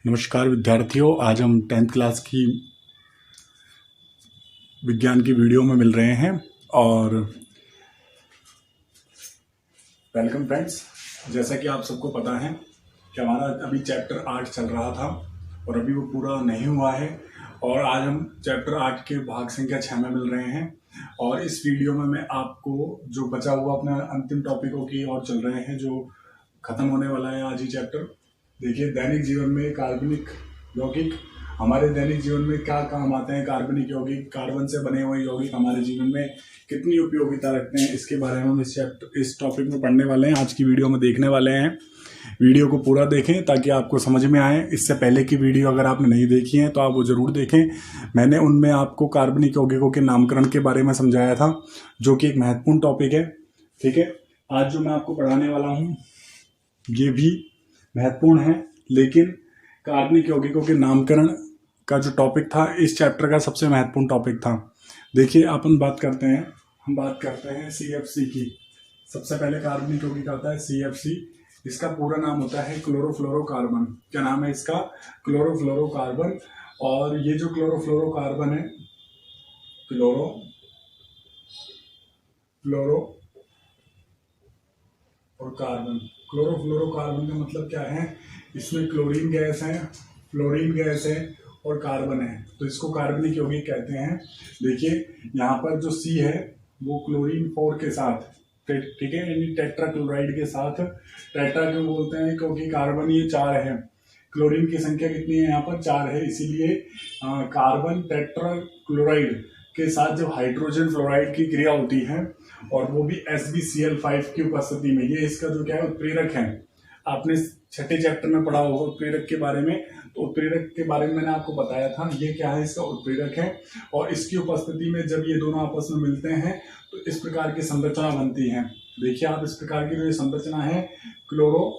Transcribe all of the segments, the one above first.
नमस्कार विद्यार्थियों, आज हम 10th क्लास की विज्ञान की वीडियो में मिल रहे हैं और वेलकम फ्रेंड्स। जैसा कि आप सबको पता है कि हमारा अभी चैप्टर 8 चल रहा था और अभी वो पूरा नहीं हुआ है और आज हम चैप्टर 8 के भाग संख्या 6 में मिल रहे हैं। और इस वीडियो में मैं आपको जो बचा हुआ अपना अंतिम टॉपिकों की ओर चल रहे हैं, जो खत्म होने वाला है आज ही चैप्टर। देखिए, दैनिक जीवन में कार्बनिक यौगिक हमारे दैनिक जीवन में क्या काम आते हैं। कार्बनिक यौगिक, कार्बन से बने हुए यौगिक हमारे जीवन में कितनी उपयोगिता रखते हैं, इसके बारे में हम इस टॉपिक में पढ़ने वाले हैं, आज की वीडियो में देखने वाले हैं। वीडियो को पूरा देखें ताकि आपको समझ में आए। इससे पहले की वीडियो अगर आपने नहीं देखी है तो आप वो जरूर देखें। मैंने उनमें आपको कार्बनिक यौगिकों के नामकरण के बारे में समझाया था, जो कि एक महत्वपूर्ण टॉपिक है। ठीक है, आज जो मैं आपको पढ़ाने वाला हूँ ये भी महत्वपूर्ण है, लेकिन कार्बनिक यौगिकों के नामकरण का जो टॉपिक था इस चैप्टर का सबसे महत्वपूर्ण टॉपिक था। देखिए, हम बात करते हैं CFC की। सबसे पहले कार्बनिक यौगिक आता है CFC। इसका पूरा नाम होता है क्लोरोफ्लोरोकार्बन। क्या नाम है इसका? क्लोरोफ्लोरोकार्बन। और ये जो क्लोरोफ्लोरोकार्बन है, क्लोरो और कार्बन, क्लोरोफ्लोरोकार्बन का मतलब क्या है? इसमें क्लोरीन गैस है, फ्लोरीन गैस है और कार्बन है, तो इसको कार्बनिक यौगिक कहते हैं। देखिए, यहाँ पर जो C है वो क्लोरीन 4 के साथ, ठीक है, यानी टेट्रा क्लोराइड के साथ। टेट्रा क्यों बोलते हैं? क्योंकि कार्बन ये 4 है, क्लोरीन की संख्या कितनी है यहाँ पर? 4 है, इसीलिए कार्बन टेट्रा क्लोराइड के साथ जब हाइड्रोजन फ्लोराइड की क्रिया होती है और वो भी SbCl5 की उपस्थिति में, ये इसका जो क्या है उत्प्रेरक है। आपने छठे चैप्टर में पढ़ा होगा उत्प्रेरक के बारे में, तो उत्प्रेरक के बारे में मैंने आपको बताया था। ये क्या है? इसका उत्प्रेरक है और इसकी उपस्थिति में जब ये दोनों आपस में मिलते हैं तो इस प्रकार की संरचना बनती है। देखिए आप, इस प्रकार की जो संरचना है क्लोरो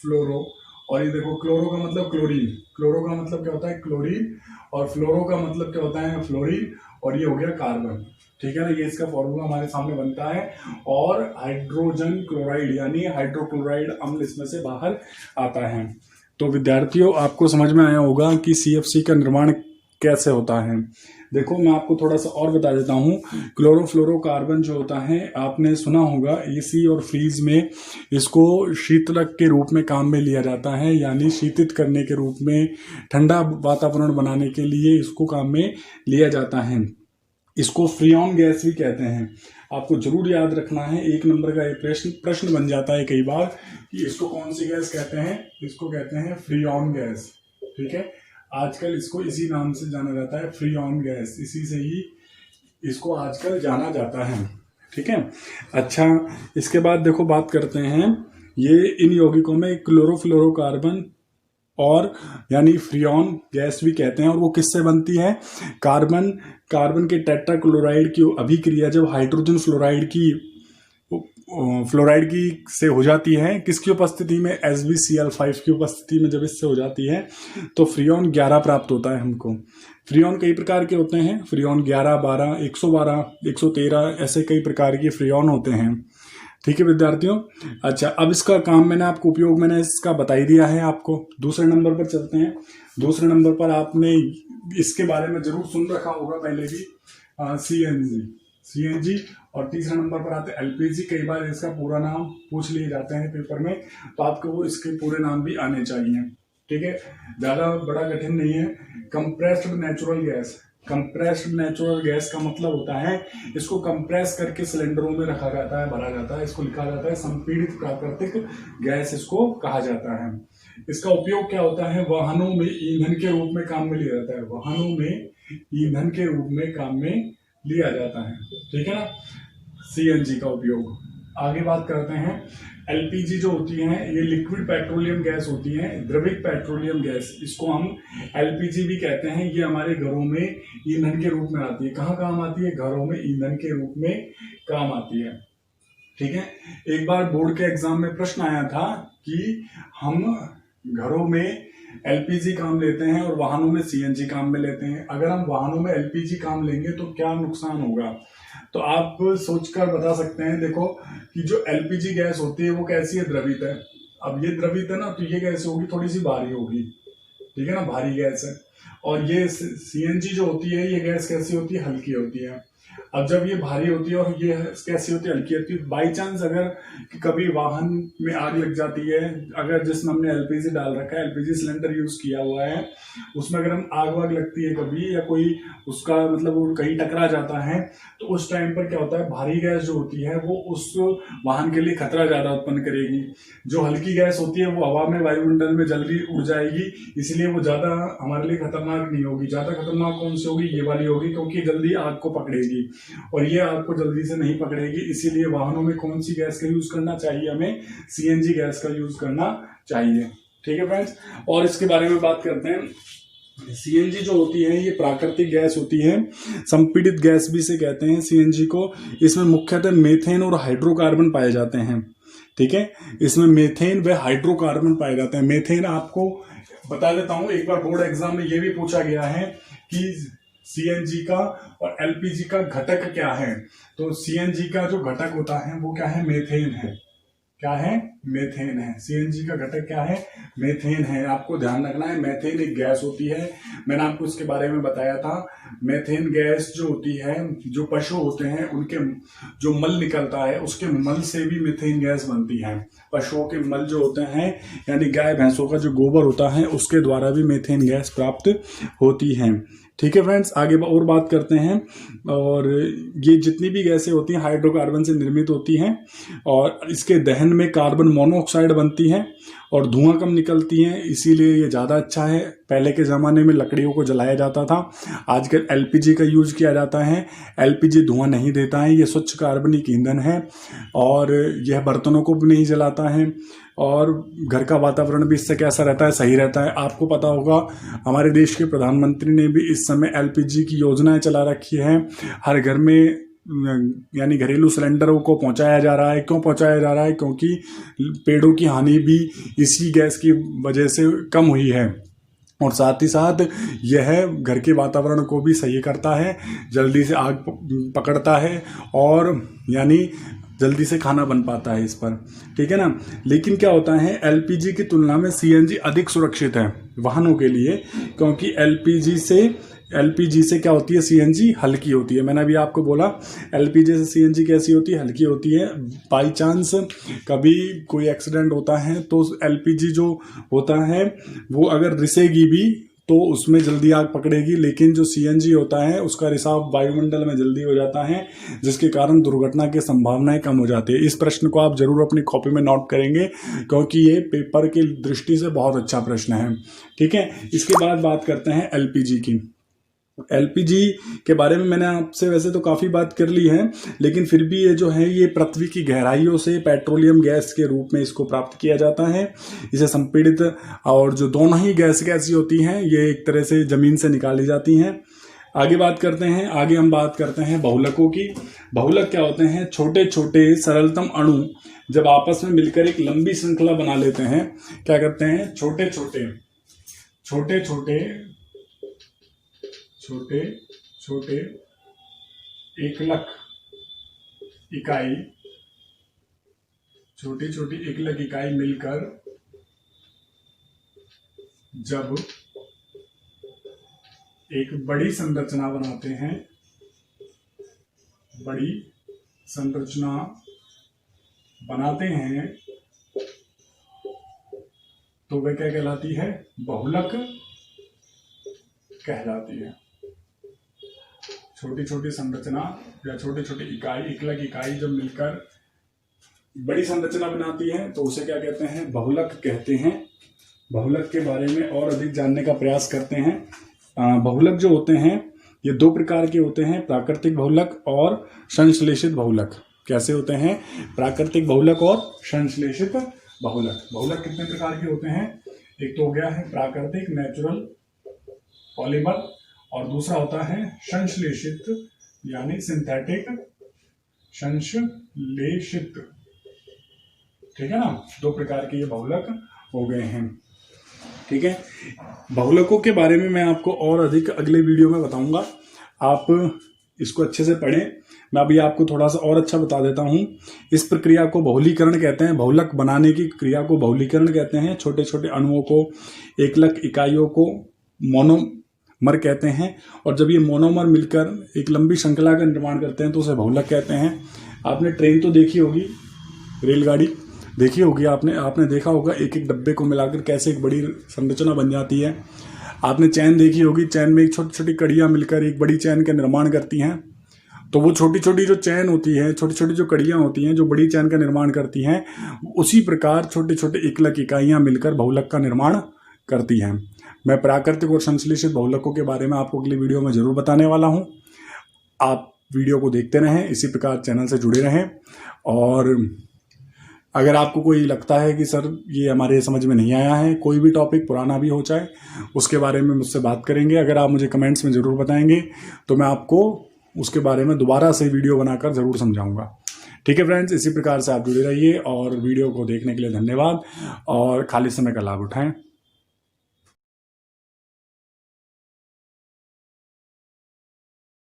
फ्लोरो, और ये देखो क्लोरो का मतलब क्लोरीन, क्लोरो का मतलब क्या होता है? क्लोरीन, और फ्लोरो का मतलब क्या होता है? फ्लोरीन, और ये हो गया कार्बन। ठीक है ना, ये इसका फॉर्मूला हमारे सामने बनता है और हाइड्रोजन क्लोराइड यानी हाइड्रोक्लोराइड अम्ल इसमें से बाहर आता है। तो विद्यार्थियों, आपको समझ में आया होगा कि CFC का निर्माण कैसे होता है। देखो, मैं आपको थोड़ा सा और बता देता हूँ। क्लोरोफ्लोरोकार्बन जो होता है, आपने सुना होगा AC और फ्रीज में इसको शीतलक के रूप में काम में लिया जाता है, यानी शीतित करने के रूप में, ठंडा वातावरण बनाने के लिए इसको काम में लिया जाता है। इसको फ्रियॉन गैस भी कहते हैं। आपको जरूर याद रखना है, 1 नंबर का एक प्रश्न बन जाता है कई बार कि इसको कौन सी गैस कहते हैं? इसको कहते हैं फ्रियॉन गैस। ठीक है, आजकल इसको इसी नाम से जाना जाता है, फ्रियॉन गैस, इसी से ही इसको आजकल जाना जाता है। ठीक है, अच्छा, इसके बाद देखो बात करते हैं, ये इन यौगिकों में क्लोरोफ्लोरोकार्बन और यानी फ्रियॉन गैस भी कहते हैं, और वो किससे बनती है? कार्बन के टेट्रा क्लोराइड की अभिक्रिया जब हाइड्रोजन फ्लोराइड की से हो जाती है, किसकी उपस्थिति में? SbCl5 की उपस्थिति में जब इससे हो जाती है तो फ्रियॉन 11 प्राप्त होता है हमको। फ्रियॉन कई प्रकार के होते हैं, फ्रियॉन 11, 12, 112, 113, ऐसे कई प्रकार के फ्रियॉन होते हैं। ठीक है विद्यार्थियों, अच्छा, अब इसका काम मैंने इसका बता ही दिया है आपको। दूसरे नंबर पर चलते हैं। दूसरे नंबर पर आपने इसके बारे में जरूर सुन रखा होगा पहले भी, CNG, और तीसरा नंबर पर आते हैं LPG। कई बार इसका पूरा नाम पूछ लिए जाते हैं पेपर में, तो आपको वो इसके पूरे नाम भी आने चाहिए। ठीक है, ज्यादा बड़ा कठिन नहीं है। Compressed natural gas, compressed natural gas का मतलब होता है इसको कंप्रेस करके सिलेंडरों में रखा जाता है, भरा जाता है, इसको लिखा जाता है संपीड़ित प्राकृतिक गैस, इसको कहा जाता है। इसका उपयोग क्या होता है? वाहनों में ईंधन के रूप में काम में लिया जाता है, वाहनों में ईंधन के रूप में काम में लिया जाता है। ठीक है ना, CNG का उपयोग। आगे बात करते हैं, LPG जो होती है ये लिक्विड पेट्रोलियम गैस होती है, द्रवित पेट्रोलियम गैस, इसको हम LPG भी कहते हैं। ये हमारे घरों में ईंधन के रूप में आती है। कहाँ काम आती है? घरों में ईंधन के रूप में काम आती है। ठीक है, एक बार बोर्ड के एग्जाम में प्रश्न आया था कि हम घरों में LPG काम लेते हैं और वाहनों में CNG काम में लेते हैं। अगर हम वाहनों में LPG काम लेंगे तो क्या नुकसान होगा? तो आप सोचकर बता सकते हैं। देखो कि जो LPG गैस होती है वो कैसी है? द्रवित है। अब ये द्रवित है ना, तो ये कैसे होगी? थोड़ी सी भारी होगी। ठीक है ना, भारी गैस है। और ये सीएनजी जो होती है, ये गैस कैसी होती है, हल्की होती है। अब जब ये भारी होती है और ये कैसी होती है, हल्की होती है। बाई चांस अगर कभी वाहन में आग लग जाती है, अगर जिसमें हमने एलपीजी डाल रखा है, एलपीजी सिलेंडर यूज किया हुआ है, उसमें अगर हम आग वाग लगती है कभी, या कोई उसका मतलब वो कहीं टकरा जाता है, तो उस टाइम पर क्या होता है, भारी गैस जो होती है वो उस वाहन के लिए खतरा ज्यादा उत्पन्न करेगी। जो हल्की गैस होती है वो हवा में, वायुमंडल में जल्दी उड़ जाएगी, इसलिए वो ज्यादा हमारे लिए खतरनाक नहीं होगी। ज्यादा खतरनाक कौन सी होगी, ये वाली होगी, क्योंकि जल्दी आग को पकड़ेगी, और ये आग को जल्दी से नहीं पकड़ेगी। इसीलिए वाहनों में कौन सी गैस का यूज करना चाहिए, हमें सीएनजी गैस का यूज करना चाहिए। ठीक है फ्रेंड्स, और इसके बारे में बात करते हैं। सीएनजी जो होती है ये प्राकृतिक गैस होती है, संपीड़ित गैस भी से कहते हैं सीएनजी को। इसमें मुख्यतः मेथेन और हाइड्रोकार्बन पाए जाते हैं। ठीक है, इसमें मेथेन व हाइड्रोकार्बन पाए जाते हैं। मेथेन आपको बता देता हूं, एक बार बोर्ड एग्जाम में ये भी पूछा गया है कि सीएनजी का और एलपीजी का घटक क्या है। तो सीएनजी का जो घटक होता है वो क्या है, मेथेन है। क्या है, मेथेन है। सीएनजी का घटक क्या है, मेथेन है। आपको ध्यान रखना है, मेथेन एक गैस होती है, मैंने आपको इसके बारे में बताया था। मेथेन गैस जो होती है, जो पशु होते हैं उनके जो मल निकलता है, उसके मल से भी मेथेन गैस बनती है। पशुओं के मल जो होते हैं, यानी गाय भैंसों का जो गोबर होता है, उसके द्वारा भी मेथेन गैस प्राप्त होती है। ठीक है फ्रेंड्स, आगे और बात करते हैं। और ये जितनी भी गैसें होती हैं हाइड्रोकार्बन से निर्मित होती हैं, और इसके दहन में कार्बन मोनोऑक्साइड बनती है और धुआं कम निकलती है, इसीलिए ये ज़्यादा अच्छा है। पहले के ज़माने में लकड़ियों को जलाया जाता था, आजकल एलपीजी का यूज किया जाता है। एलपीजी धुआं नहीं देता है, ये स्वच्छ कार्बनिक ईंधन है, और यह बर्तनों को भी नहीं जलाता है, और घर का वातावरण भी इससे कैसा रहता है, सही रहता है। आपको पता होगा हमारे देश के प्रधानमंत्री ने भी इस समय एलपीजी की योजनाएं चला रखी है। हर घर में यानी घरेलू सिलेंडरों को पहुंचाया जा रहा है। क्यों पहुंचाया जा रहा है, क्योंकि पेड़ों की हानि भी इसी गैस की वजह से कम हुई है, और साथ ही साथ यह घर के वातावरण को भी सही करता है, जल्दी से आग पकड़ता है, और यानी जल्दी से खाना बन पाता है इस पर। ठीक है ना। लेकिन क्या होता है, एलपीजी की तुलना में सीएनजी अधिक सुरक्षित है वाहनों के लिए, क्योंकि एलपीजी से क्या होती है, सीएनजी हल्की होती है। मैंने अभी आपको बोला एलपीजी से सीएनजी कैसी होती है, हल्की होती है। बाई चांस कभी कोई एक्सीडेंट होता है तो एलपीजी जो होता है वो अगर रिसेगी भी तो उसमें जल्दी आग पकड़ेगी, लेकिन जो सीएनजी होता है उसका रिसाव वायुमंडल में जल्दी हो जाता है, जिसके कारण दुर्घटना की संभावनाएं कम हो जाती है। इस प्रश्न को आप जरूर अपनी कॉपी में नोट करेंगे, क्योंकि ये पेपर की दृष्टि से बहुत अच्छा प्रश्न है। ठीक है, इसके बाद बात करते हैं एलपीजी की। एलपीजी के बारे में मैंने आपसे वैसे तो काफ़ी बात कर ली है, लेकिन फिर भी ये जो है ये पृथ्वी की गहराइयों से पेट्रोलियम गैस के रूप में इसको प्राप्त किया जाता है। इसे संपीड़ित, और जो दोनों ही गैस कैसी होती हैं, ये एक तरह से जमीन से निकाली जाती हैं। आगे हम बात करते हैं बहुलकों की। बहुलक क्या होते हैं, छोटे छोटे सरलतम अणु जब आपस में मिलकर एक लंबी श्रृंखला बना लेते हैं, क्या करते हैं, छोटे छोटे एकलक इकाई, छोटी एकलक इकाई मिलकर जब एक बड़ी संरचना बनाते हैं, तो वह क्या कहलाती है, बहुलक कहलाती है। छोटी संरचना या छोटे इकाई, एकलक इकाई जब मिलकर बड़ी संरचना बनाती है तो उसे क्या कहते हैं, बहुलक कहते हैं। बहुलक के बारे में और अधिक जानने का प्रयास करते हैं। बहुलक जो होते हैं ये दो प्रकार के होते हैं, प्राकृतिक बहुलक और संश्लेषित बहुलक। कैसे होते हैं, प्राकृतिक बहुलक और संश्लेषित बहुलक। बहुलक कितने प्रकार के होते हैं, एक तो हो गया है प्राकृतिक नेचुरल पॉलीमर, और दूसरा होता है संश्लेषित यानी सिंथेटिक संश्लेषित। ठीक है ना, दो प्रकार के ये बहुलक हो गए हैं। ठीक है, बहुलकों के बारे में मैं आपको और अधिक अगले वीडियो में बताऊंगा। आप इसको अच्छे से पढ़ें। मैं अभी आपको थोड़ा सा और अच्छा बता देता हूँ। इस प्रक्रिया को बहुलीकरण कहते हैं। बहुलक बनाने की क्रिया को बहुलीकरण कहते हैं। छोटे छोटे अणुओं को, एकलक इकाइयों को मोनोमर कहते हैं। और जब ये मोनोमर मिलकर एक लंबी श्रृंखला का निर्माण करते हैं तो उसे बहुलक कहते हैं। आपने ट्रेन तो देखी होगी, रेलगाड़ी देखी होगी आपने देखा होगा एक एक डब्बे को मिलाकर कैसे एक बड़ी संरचना बन जाती है। आपने चैन देखी होगी, चैन में एक छोटी छोटी कड़ियाँ मिलकर एक बड़ी चैन का निर्माण करती हैं। तो वो छोटी छोटी जो चैन होती है, छोटी छोटी जो कड़ियाँ होती हैं जो बड़ी चैन का निर्माण करती हैं, उसी प्रकार छोटे छोटे एकलक इकाइयाँ मिलकर बहुलक का निर्माण करती हैं। मैं प्राकृतिक और संश्लेषित बहुलकों के बारे में आपको अगली वीडियो में जरूर बताने वाला हूँ। आप वीडियो को देखते रहें, इसी प्रकार चैनल से जुड़े रहें। और अगर आपको कोई लगता है कि सर ये हमारे समझ में नहीं आया है, कोई भी टॉपिक पुराना भी हो चाहे, उसके बारे में मुझसे बात करेंगे। अगर आप मुझे कमेंट्स में ज़रूर बताएंगे तो मैं आपको उसके बारे में दोबारा से वीडियो बनाकर ज़रूर समझाऊंगा। ठीक है फ्रेंड्स, इसी प्रकार से आप जुड़े रहिए और वीडियो को देखने के लिए धन्यवाद और खाली समय का लाभ उठाएं।